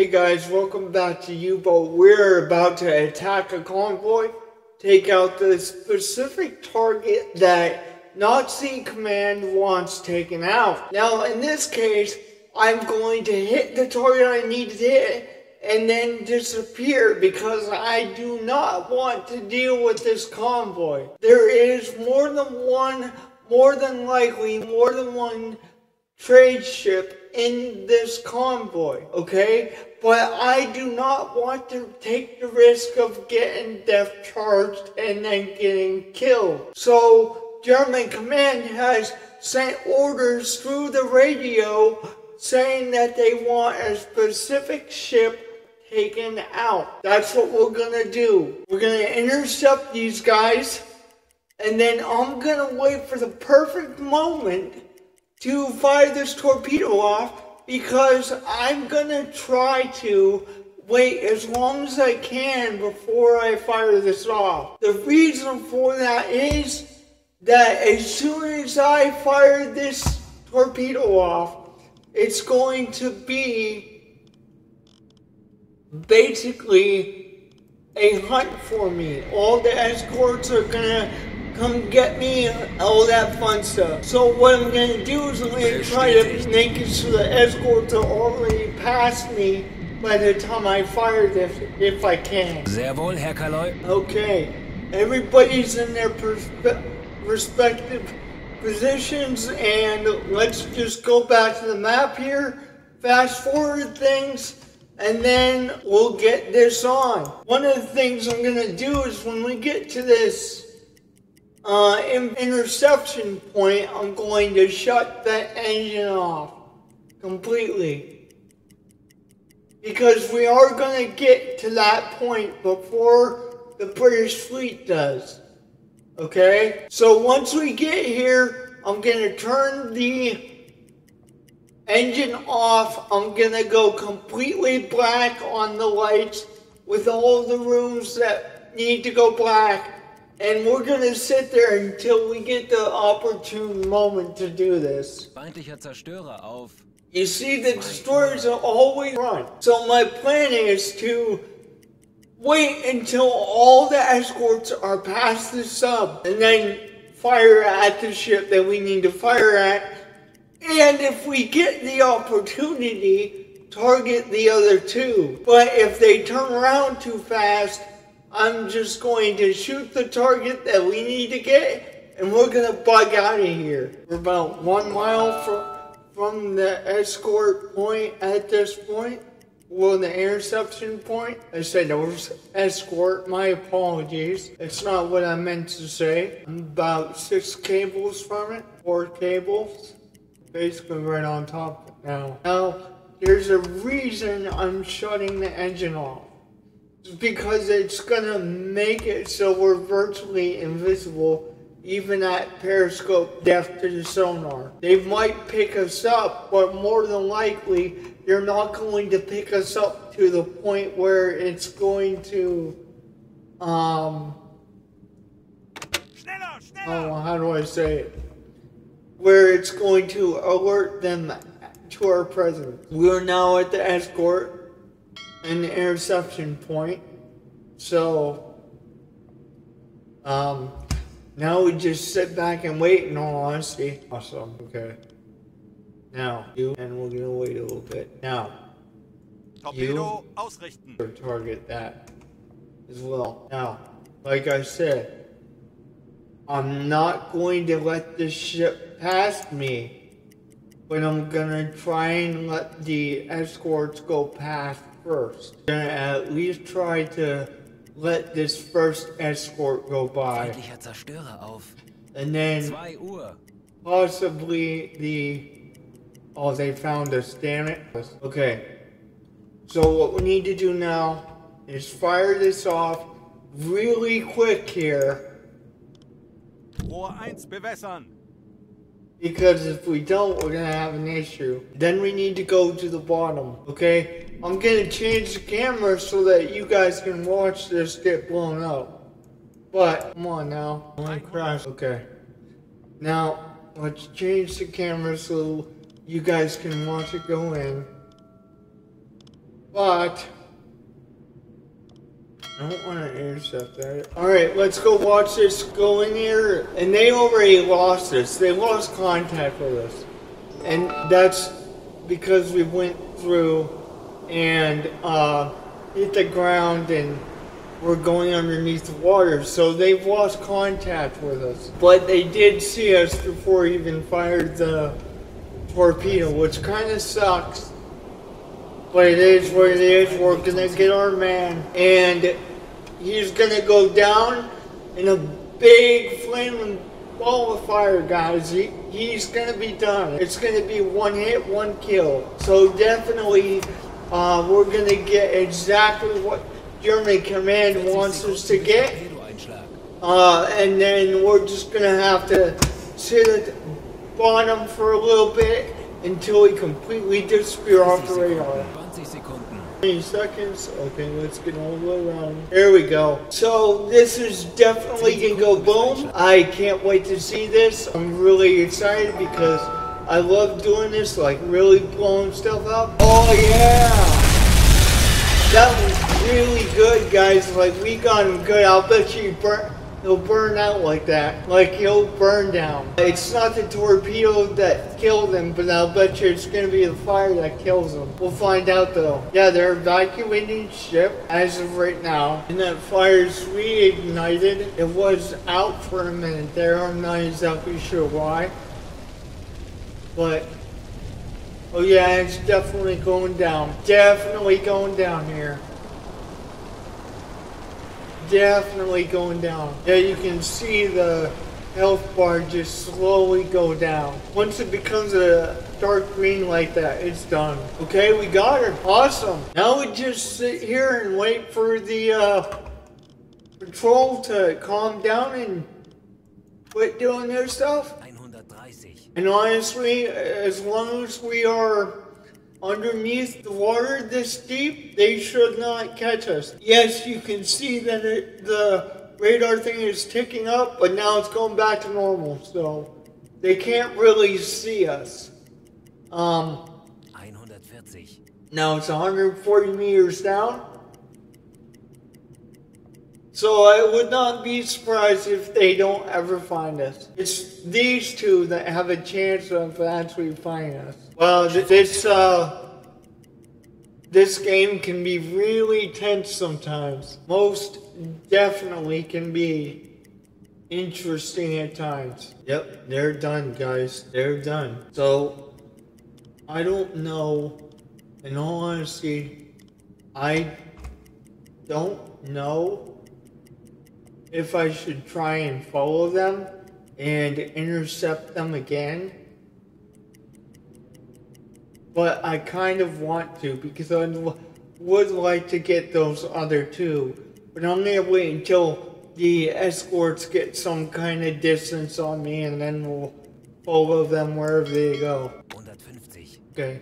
Hey guys, welcome back to U-Boat. We're about to attack a convoy, take out the specific target that Nazi command wants taken out. Now in this case, I'm going to hit the target I need to hit and then disappear because I do not want to deal with this convoy. There is more than one trade ship in this convoy, okay? But I do not want to take the risk of getting death charged and then getting killed. So German command has sent orders through the radio saying that they want a specific ship taken out. That's what we're gonna do. We're gonna intercept these guys, and then I'm gonna wait for the perfect moment to fire this torpedo off, because I'm gonna try to wait as long as I can before I fire this off. The reason for that is that as soon as I fire this torpedo off, it's going to be basically a hunt for me. All the escorts are gonna come get me, all that fun stuff. So what I'm gonna do is I'm gonna try to make it so the escorts are already past me by the time I fire this, if I can. Sehr wohl, Herr Kaloy. Okay, everybody's in their respective positions, and let's just go back to the map here, fast forward things, and then we'll get this on. One of the things I'm gonna do is when we get to this interception point, I'm going to shut the engine off completely, because we are going to get to that point before the British fleet does. Okay, so once we get here, I'm going to turn the engine off. I'm going to go completely black on the lights with all the rooms that need to go black. And we're gonna sit there until we get the opportune moment to do this. Feindlicher Zerstörer auf. You see, the destroyers are always run. So my plan is to wait until all the escorts are past the sub, and then fire at the ship that we need to fire at. And if we get the opportunity, target the other two. But if they turn around too fast, I'm just going to shoot the target that we need to get, and we're gonna bug out of here. We're about 1 mile from the escort point at this point. Well, the interception point. I said there was escort, my apologies. It's not what I meant to say. I'm about 6 cables from it, 4 cables. Basically right on top of it now. Now, there's a reason I'm shutting the engine off. Because it's gonna make it so we're virtually invisible, even at periscope depth to the sonar. They might pick us up, but more than likely, they're not going to pick us up to the point where it's going to, oh, how do I say it? Where it's going to alert them to our presence. We are now at the escort and the interception point. So now we just sit back and wait, in all honesty. Awesome. Okay. Now you, and we're gonna wait a little bit. Now Torpedo ausrichten. Target that as well. Now, like I said, I'm not going to let this ship past me, but I'm gonna try and let the escorts go past first. I'm gonna at least try to let this first escort go by. Feindlicher Zerstörer auf. And then 2 Uhr. possibly the... Oh, they found us, damn it. Okay. So what we need to do now is fire this off really quick here. Rohr 1 bewässern. Because if we don't, we're gonna have an issue. Then we need to go to the bottom, okay? I'm gonna change the camera so that you guys can watch this get blown up. But, come on now, I wanna crash. Okay. Now, let's change the camera so you guys can watch it go in. but I don't want to intercept that. Alright, let's go watch this go in here. And they already lost us. They lost contact with us. And that's because we went through and hit the ground and we're going underneath the water. So they've lost contact with us. But they did see us before we even fired the torpedo, which kind of sucks. But it is what it is. We're gonna get our man, and he's gonna go down in a big flaming ball of fire, guys. He's gonna be done. It's gonna be one hit, one kill. So definitely, we're gonna get exactly what German command wants us to get. And then we're just gonna have to sit at the bottom for a little bit until we completely disappear off the radar. 20 seconds. Okay, let's get all the way around. There we go. So this is definitely gonna go boom. I can't wait to see this. I'm really excited because I love doing this, like really blowing stuff up. Oh yeah! That was really good, guys. Like, we got him good. I'll bet you he'll burn out like that. Like, he'll burn down. It's not the torpedo that killed him, but I'll bet you it's gonna be the fire that kills him. We'll find out though. Yeah, they're evacuating the ship as of right now. And that fire's reignited. It was out for a minute there. I'm not exactly sure why. But, oh yeah, it's definitely going down. Definitely going down here. Definitely going down. Yeah, you can see the health bar just slowly go down. Once it becomes a dark green like that, it's done. Okay, we got her. Awesome. Now we just sit here and wait for the patrol to calm down and quit doing their stuff. 130. And honestly, as long as we are underneath the water this deep, they should not catch us. Yes, you can see that the radar thing is ticking up, but now it's going back to normal, so they can't really see us. 140. Now it's 140 meters down. So I would not be surprised if they don't ever find us. It's these two that have a chance of actually finding us. Well, this game can be really tense sometimes. Most definitely can be interesting at times. Yep, they're done, guys. They're done. So, I don't know. In all honesty, I don't know if I should try and follow them and intercept them again. But I kind of want to, because I would like to get those other two. But I'm going to wait until the escorts get some kind of distance on me, and then we'll follow them wherever they go. 150. Okay.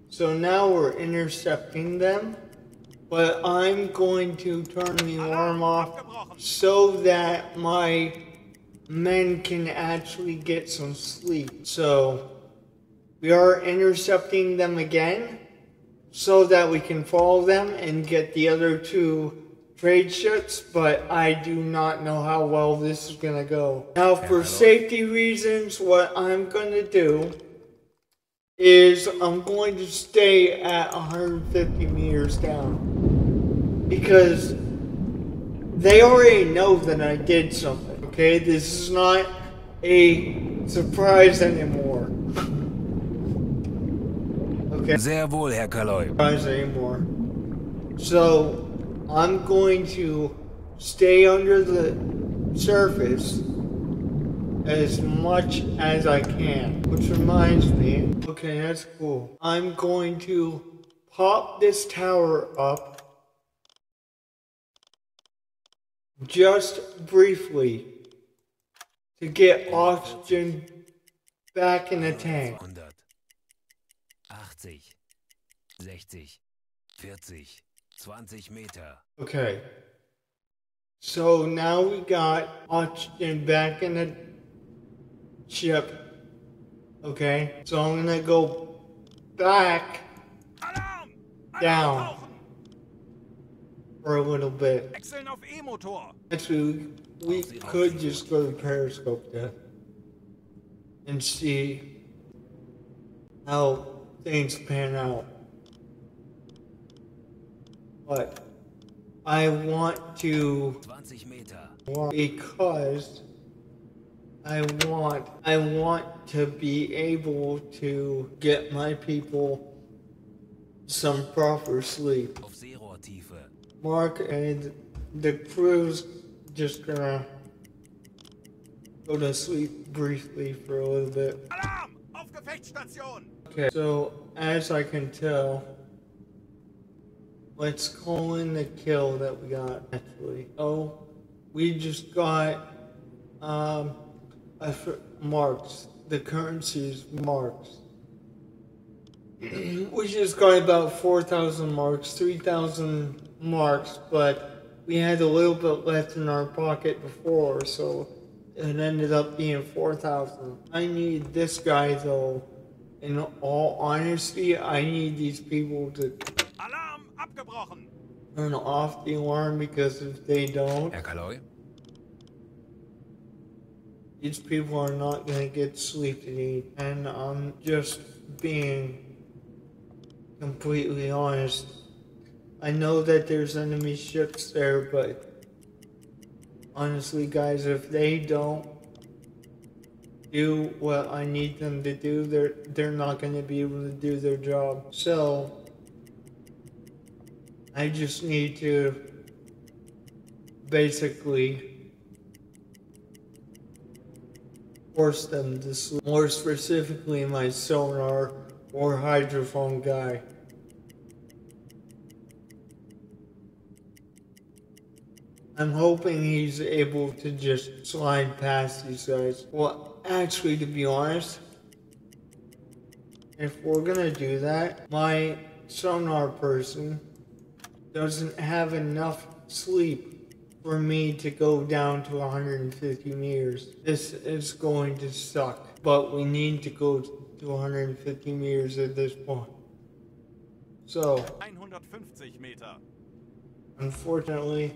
So now we're intercepting them. But I'm going to turn the alarm off so that my men can actually get some sleep. So we are intercepting them again so that we can follow them and get the other two trade ships, but I do not know how well this is going to go. Now, for safety reasons, what I'm going to do is I'm going to stay at 150 meters down. Because they already know that I did something, okay? This is not a surprise anymore. Okay? Sehr wohl, Herr Kaloi. Surprise anymore. So, I'm going to stay under the surface as much as I can. Which reminds me, okay, that's cool. I'm going to pop this tower up just briefly to get oxygen back in the tank. 100. 80. 60. 40. 20 Meter. Okay. So now we got oxygen back in the ship. Okay. So I'm gonna go back down. for a little bit. Wechseln auf E-Motor. Actually, we could just go to Periscope there and see how things pan out. But I want to 20 Meter. because I want to be able to get my people some proper sleep. Auf Seerohrtiefe. Mark and the crew's just gonna go to sleep briefly for a little bit. Alarm! Auf Gefechtsstation! Okay, so as I can tell, let's call in the kill that we got actually. Oh, we just got marks. The currency is marks. We just got about 4,000 marks, 3,000 marks, but we had a little bit left in our pocket before, so it ended up being 4,000. I need this guy though. In all honesty, I need these people to Alarm abgebrochen! turn off the alarm, because if they don't, Herr Kaloy? these people are not gonna get sleep tonight. And I'm just being completely honest. I know that there's enemy ships there, but honestly guys, if they don't do what I need them to do, they're not gonna be able to do their job. So I just need to basically force them to sleep. More specifically, my sonar or hydrophone guy. I'm hoping he's able to just slide past these guys. Well, actually, to be honest, if we're gonna do that, my sonar person doesn't have enough sleep for me to go down to 150 meters. This is going to suck, but we need to go to 150 meters at this point. So, 150 Meter. unfortunately,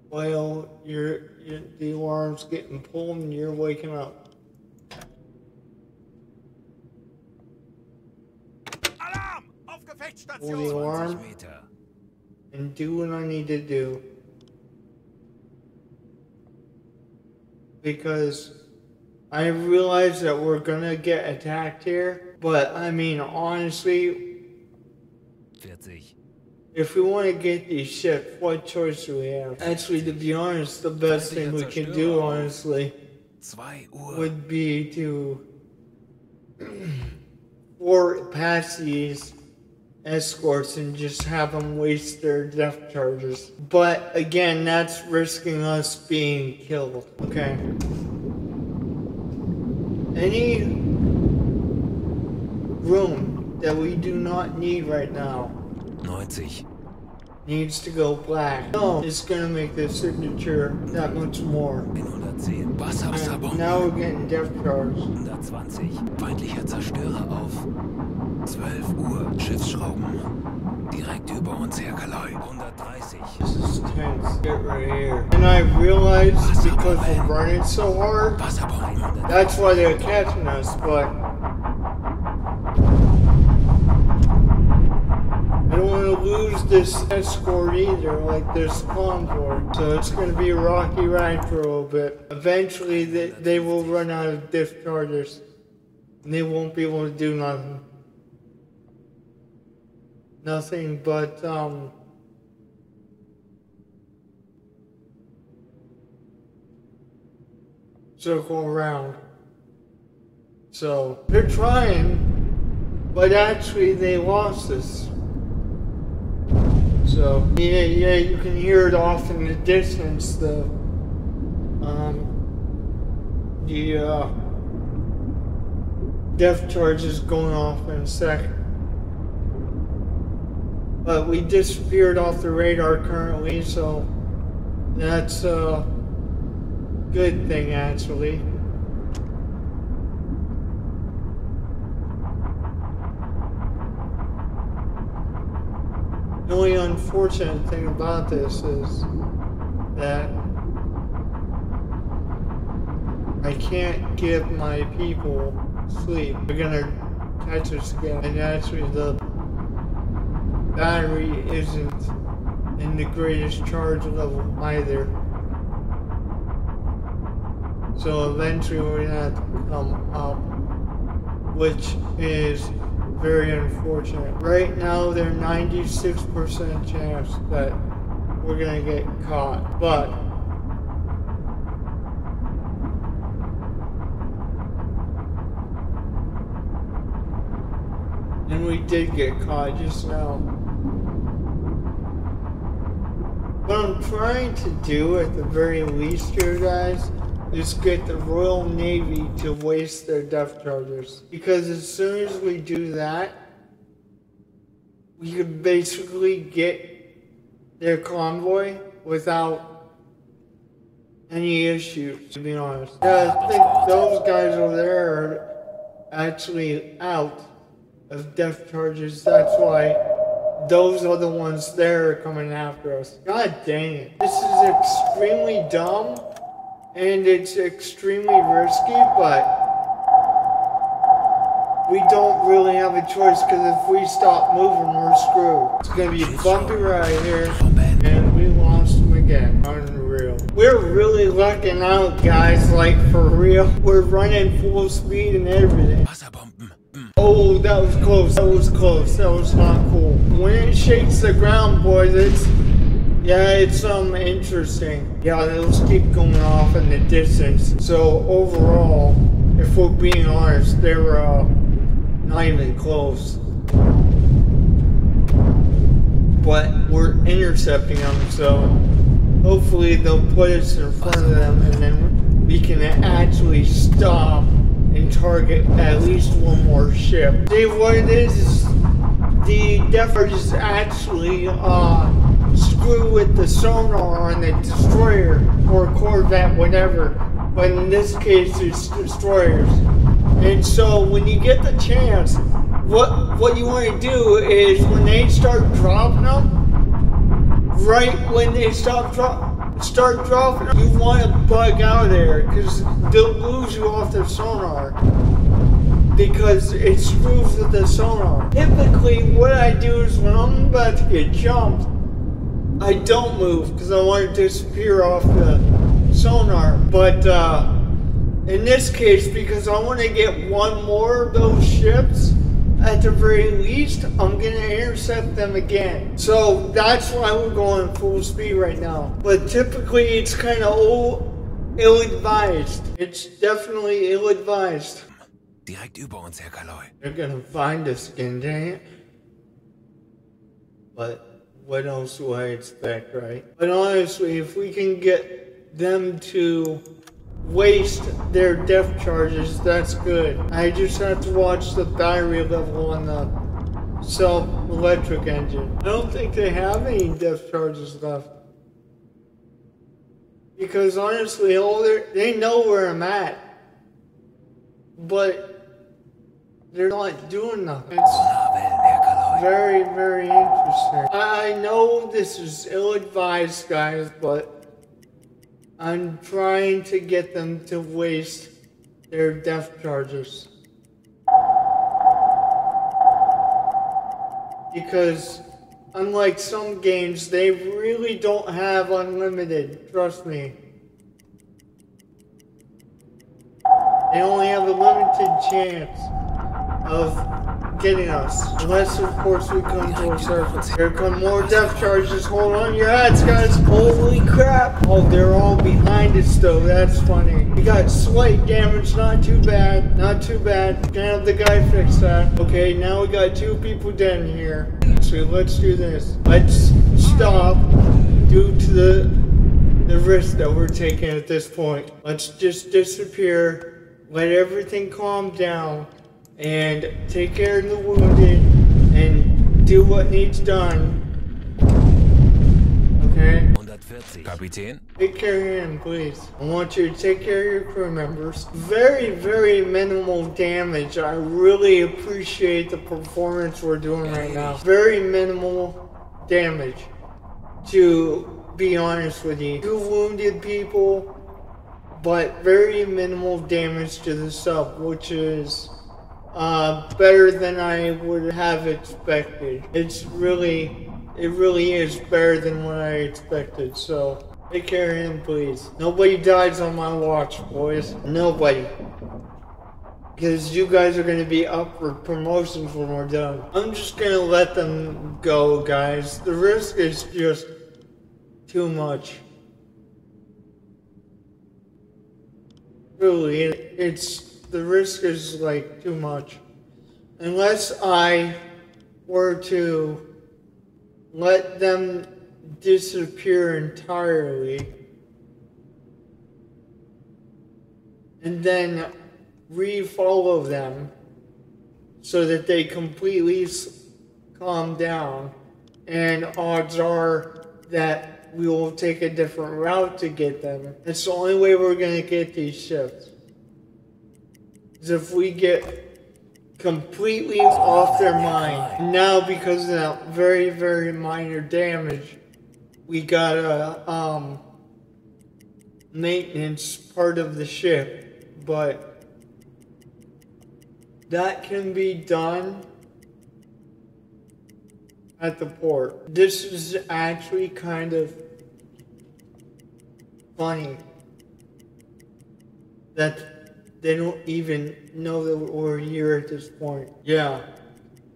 while the alarm's getting pulled and you're waking up. Alarm! Auf Pull the Gefechtsstation! alarm 20 Meter. and do what I need to do. Because I realize that we're gonna get attacked here, but I mean, honestly, 40. if we want to get these ships, what choice do we have? Actually, to be honest, the best thing we could do, honestly, 2 Uhr. would be to or pass these escorts and just have them waste their depth charges. But again, that's risking us being killed. Okay. Any room that we do not need right now 90. needs to go black. No, it's gonna make the signature that much more. 110. And Wasserwasserbomben. now we're getting depth charge. 120. Feindlicher Zerstörer auf 12 Uhr. Schiffsschrauben. Direkt über uns, Herr Kaloy. 130. This is tense. Get right here. And I realize because we're running so hard, Wasserbomben. that's why they're catching us, but I don't want to lose this escort either, like this convoy. So it's going to be a rocky ride for a little bit. Eventually, they will run out of dischargers, and they won't be able to do nothing. Nothing but, circle around. So, they're trying, but actually they lost us. So, yeah, you can hear it off in the distance, the depth charge is going off in a second. But we disappeared off the radar currently, so that's a good thing actually. The only unfortunate thing about this is that I can't give my people sleep. They're gonna catch us again. And actually the battery isn't in the greatest charge level either. So eventually we're gonna have to come up, which is very unfortunate. Right now there's 96% chance that we're gonna get caught, but and we did get caught just now. What I'm trying to do at the very least here, guys, is get the Royal Navy to waste their depth charges. Because as soon as we do that, we could basically get their convoy without any issues, to be honest. Yeah, I think those guys over there are actually out of depth charges. That's why those are the ones there coming after us. God dang it. This is extremely dumb and it's extremely risky, but we don't really have a choice because if we stop moving, we're screwed. It's gonna be bumpy right here, and we lost them again. Unreal. We're really lucking out, guys, like for real. We're running full speed and everything. Oh, that was close. That was close. That was not cool. When it shakes the ground, boys, it's interesting. Yeah, those keep going off in the distance. So overall, if we're being honest, they're not even close. But we're intercepting them, so hopefully they'll put us in front of them, and then we can actually stop and target at least one more ship. See, what it is the depth charges actually screw with the sonar on the destroyer or corvette, whatever. But in this case, it's destroyers. And so when you get the chance, what you want to do is when they start dropping them, right when they start dropping them, you want to bug out of there because they'll lose you off their sonar because it screws with the sonar. Typically, what I do is when I'm about to get jumped, I don't move because I want to disappear off the sonar. But in this case, because I want to get one more of those ships, at the very least, I'm going to intercept them again. So that's why we're going full speed right now. But typically, it's kind of ill-advised. It's definitely ill-advised. Direkt über uns, Herr Kaloi. They're going to find us again, dang it. But what else do I expect, right? But honestly, if we can get them to waste their depth charges, that's good. I just have to watch the battery level on the self-electric engine. I don't think they have any depth charges left. Because honestly, they know where I'm at. But they're not doing nothing. It's very, very interesting. I know this is ill-advised, guys, but I'm trying to get them to waste their depth charges. Because unlike some games, they really don't have unlimited, trust me. They only have a limited chance of getting us. Unless, of course, we come to a surface. Here come more depth charges. Hold on your hats, guys. Holy crap. Oh, they're all behind us, though. That's funny. We got slight damage. Not too bad. Not too bad. Can have the guy fix that. Okay, now we got 2 people dead in here. So let's do this. Let's stop due to the risk that we're taking at this point. Let's just disappear. Let everything calm down. And take care of the wounded and do what needs done. Okay? 140. Kapitän? Take care of him, please. I want you to take care of your crew members. Very, very minimal damage. I really appreciate the performance we're doing right now. Very minimal damage, to be honest with you. 2 wounded people, but very minimal damage to the sub, which is better than I would have expected. It really is better than what I expected, so take care of him, please. Nobody dies on my watch, boys. Nobody. Because you guys are going to be up for promotions when we're done. I'm just going to let them go, guys. The risk is just too much. Really, the risk is like too much. Unless I were to let them disappear entirely and then re-follow them so that they completely calm down, and odds are that we will take a different route to get them. It's the only way we're going to get these ships. Is if we get completely off their mind. Now, because of that very, very minor damage, we got a maintenance part of the ship, but that can be done at the port. This is actually kind of funny that they don't even know that we're here at this point. Yeah.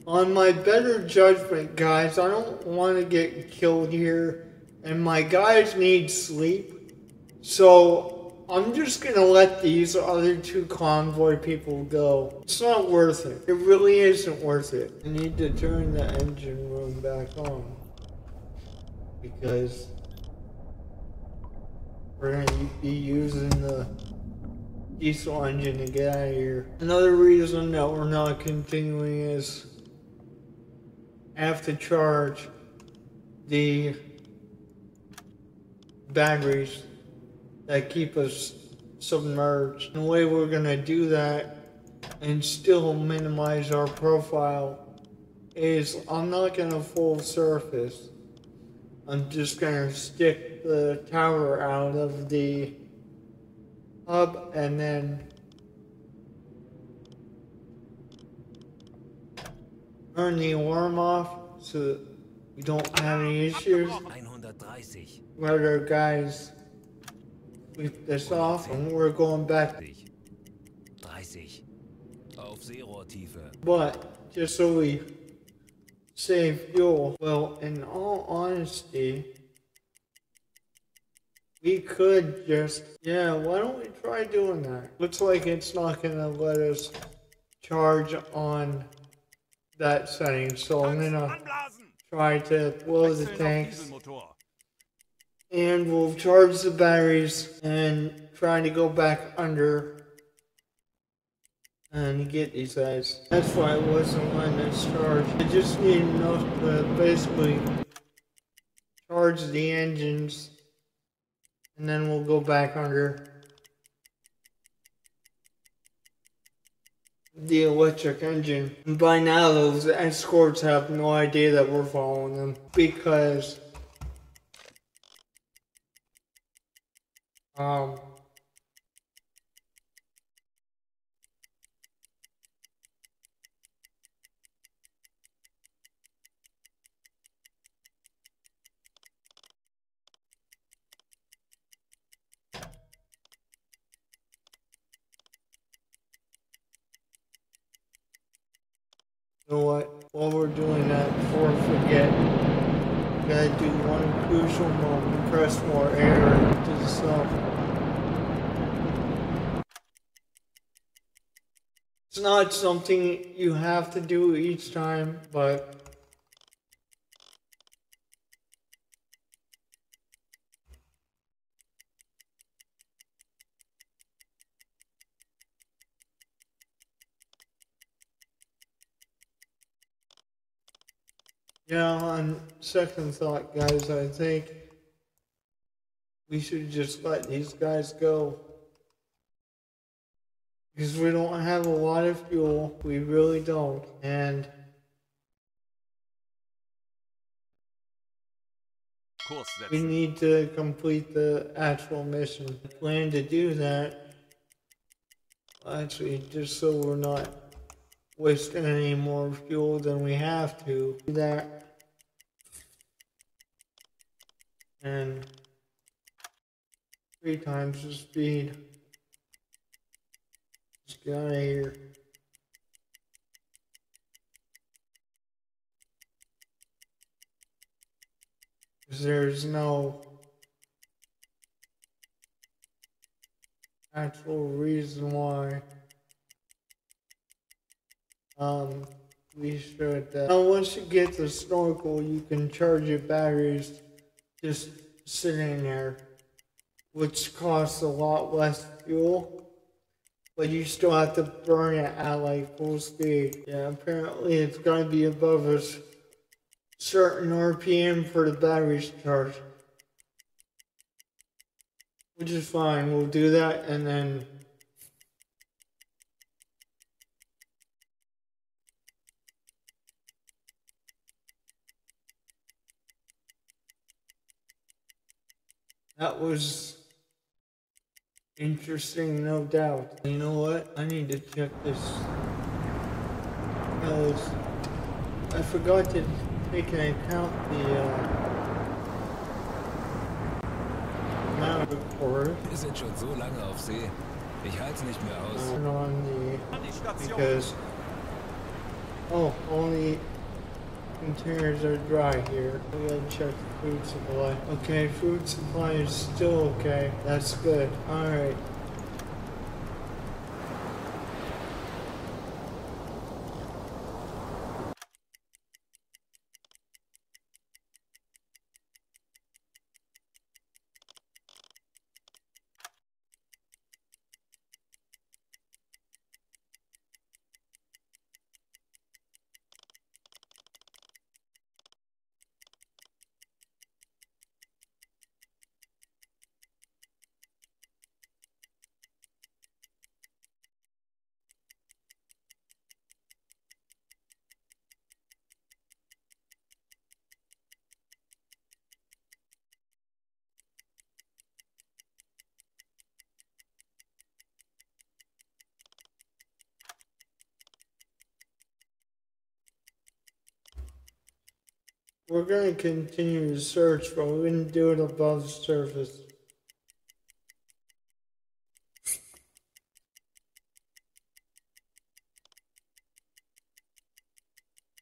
On my better judgment, guys, I don't want to get killed here, and my guys need sleep. So I'm just gonna let these other 2 convoy people go. It's not worth it. It really isn't worth it. I need to turn the engine room back on, because we're gonna be using the diesel engine to get out of here. Another reason that we're not continuing is I have to charge the batteries that keep us submerged. The way we're gonna do that and still minimize our profile is I'm not gonna full surface. I'm just gonna stick the tower out of the hub and then turn the alarm off so that we don't have any issues. 130. Let our guys sweep this off and we're going back. 30. Auf Seerohrtiefe. But just so we save fuel, well, in all honesty, we could just, yeah, why don't we try doing that? Looks like it's not gonna let us charge on that setting, so I'm gonna try to blow the tanks. And we'll charge the batteries and try to go back under and get these guys. That's why I wasn't letting us charge. I just need enough to basically charge the engines and then we'll go back under the electric engine. And by now those escorts have no idea that we're following them, because you know what? While we're doing that, before I forget, we gotta do one crucial moment. Press more air into the sub. It's not something you have to do each time, but yeah, on second thought, guys, I think we should just let these guys go. Because we don't have a lot of fuel. We really don't. And Kurs we setzen. need to complete the actual mission. I plan to do that. Actually, just so we're not wasting any more fuel than we have to. Do that. And 3 times the speed. Just get out of here. Because there's no actual reason why we should. Now, once you get the snorkel, you can charge your batteries just sitting there, which costs a lot less fuel, but you still have to burn it at like full speed. Yeah, apparently it's got to be above a certain RPM for the batteries to charge, which is fine. We'll do that, and then that was interesting, no doubt. You know what? I need to check this. Because I forgot to take into account the amount of record. Wir sind schon so lange auf See. Ich halte es nicht mehr aus. An die Station. Because only containers are dry here. We gotta check the food supply. Okay, food supply is still okay. That's good. Alright. We're going to continue to search, but we're going to do it above the surface.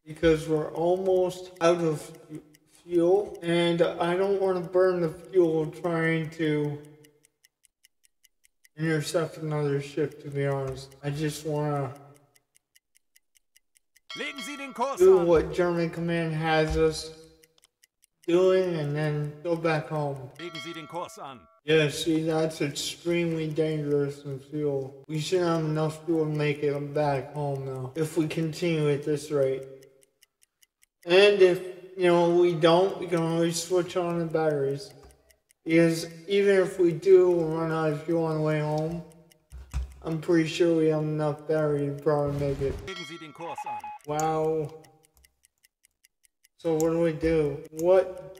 Because we're almost out of fuel, and I don't want to burn the fuel trying to intercept another ship, to be honest. I just want to Legen Sie den Kurs do an. what German Command has us doing and then go back home. Legen Sie den Kurs an. Yeah, see, that's extremely dangerous in fuel. We should have enough fuel to make it back home now, if we continue at this rate. And if, we don't, we can always switch on the batteries. Because even if we do run out of fuel on the way home, I'm pretty sure we have enough battery to probably make it. Legen Sie den Kurs an. Wow. So what do we do? What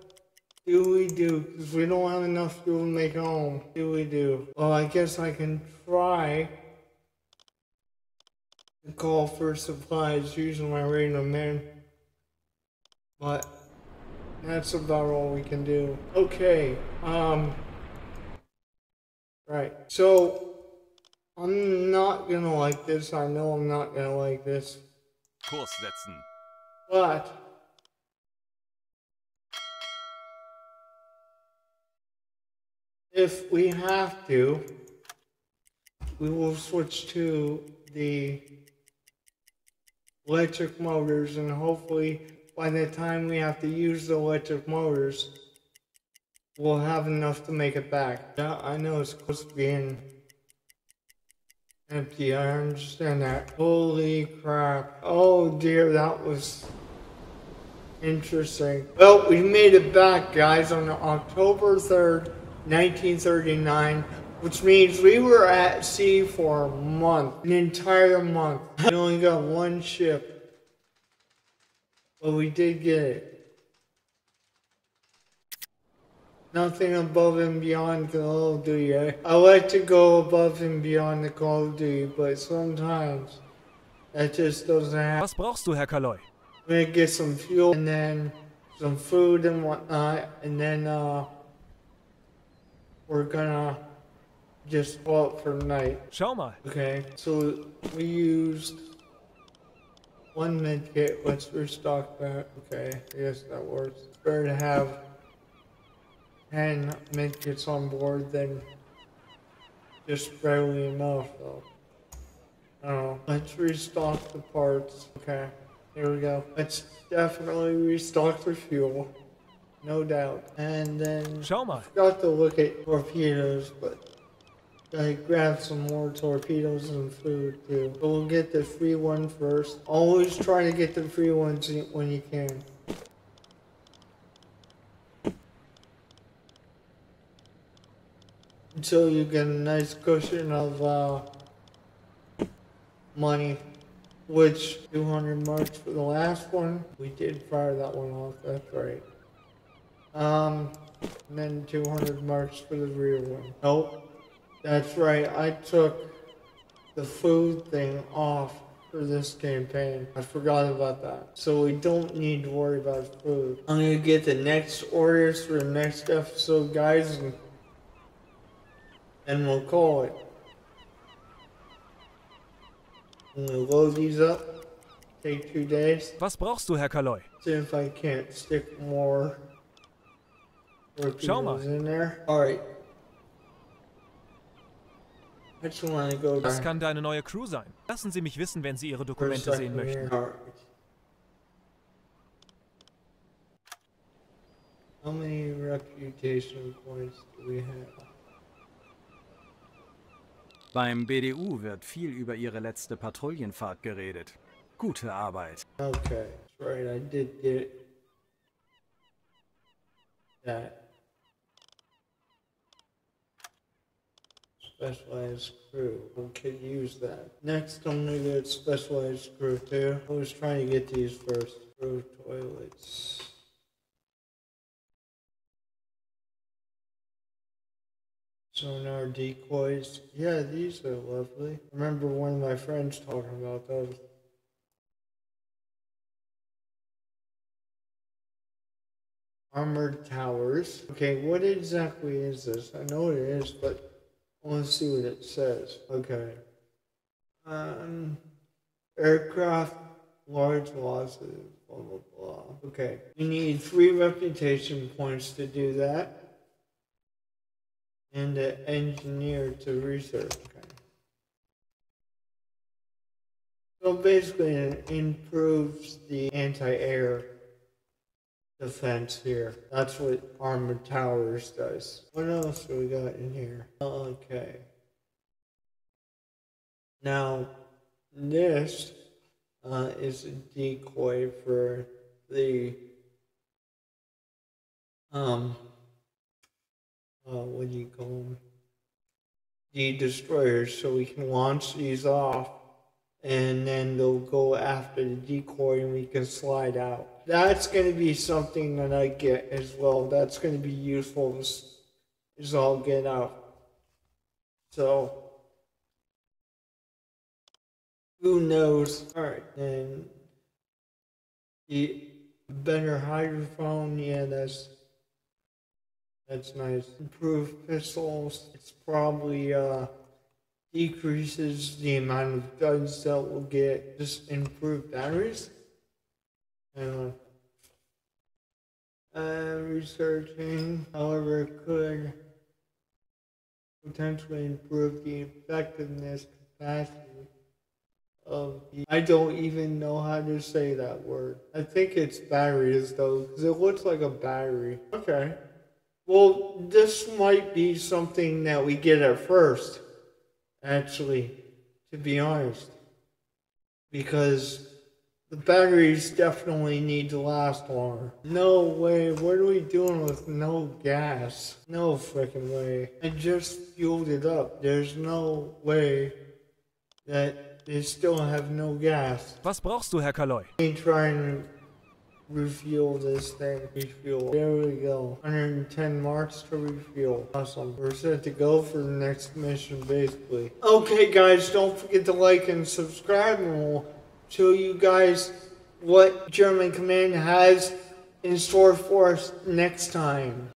do we do? Because we don't have enough fuel to make it home. What do we do? Well, I guess I can try to call for supplies using my radio man. But that's about all we can do. Okay. Right. So I'm not gonna like this. I know I'm not gonna like this. Kurs setzen. But if we have to, we will switch to the electric motors, and hopefully by the time we have to use the electric motors, we'll have enough to make it back. Yeah, I know it's close to being empty, I understand that. Holy crap. Oh dear, that was interesting. Well, we made it back, guys, on October 3rd, 1939, which means we were at sea for a month, an entire month. We only got one ship, but we did get it. Nothing above and beyond Call of Duty. I like to go above and beyond the Call of Duty, but sometimes that just doesn't happen. Was brauchst du, Herr Kaloy? I'm gonna get some fuel and then some food and whatnot, and then we're gonna just go out for the night. Schau mal. Okay, so we used one med kit. Let's restock that. Okay, I guess that works. It's better to have 10 med kits on board than just barely enough, though. I don't know. Let's restock the parts. Okay, here we go. Let's definitely restock the fuel. No doubt. And then Schau mal. I forgot to look at torpedoes, but I grab some more torpedoes and food too. But we'll get the free one first. Always try to get the free ones when you can. Until you get a nice cushion of money. Which 200 marks for the last one. We did fire that one off, that's right. And then 200 marks for the rear one. Nope. That's right, I took the food thing off for this campaign. I forgot about that. So we don't need to worry about food. I'm gonna get the next orders for the next episode, guys, and we'll call it. I'm gonna load these up. Take 2 days. Was brauchst du, Herr Kaloy? See if I can't stick more Schau mal. torpedoes in there. Alright. I just want to go Das back. kann deine neue Crew sein. Lassen Sie mich wissen, wenn Sie Ihre Dokumente sehen möchten. Alright. How many reputation points do we have? Beim BDU wird viel über Ihre letzte Patrouillenfahrt geredet. Gute Arbeit. Okay, that's right, I did get that. Specialized crew. We could use that. Next, I'm gonna get specialized crew too. I was trying to get these first. Crew toilets. Sonar decoys. Yeah, these are lovely. I remember one of my friends talking about those. Armored towers. Okay, what exactly is this? I know what it is, but I want to see what it says. Okay. Aircraft, large losses, blah, blah, blah. Okay. You need 3 reputation points to do that. And an engineer to research. Okay. So basically it improves the anti-air defense here. That's what armored towers does. What else do we got in here? Okay. Now, this is a decoy for the what do you call them? The destroyers, so we can launch these off and then they'll go after the decoy and we can slide out. That's going to be something that I get as well. That's going to be useful as all get out. So, who knows? Alright, then the better hydrophone, yeah, that's nice. Improved pistols. It's probably decreases the amount of guns that we'll get. Just improved batteries. Researching, however, could potentially improve the effectiveness capacity of the. I don't even know how to say that word. I think it's batteries though, because it looks like a battery. Okay. Well, this might be something that we get at first, actually, to be honest. Because the batteries definitely need to last longer. No way, what are we doing with no gas? No freaking way. I just fueled it up. There's no way that they still have no gas. Was brauchst du, Herr Kaloy? Me trying refuel this thing. Refuel. There we go. 110 marks to refuel. Awesome. We're set to go for the next mission, basically. Okay, guys, don't forget to like and subscribe, and we'll show you guys what German Command has in store for us next time.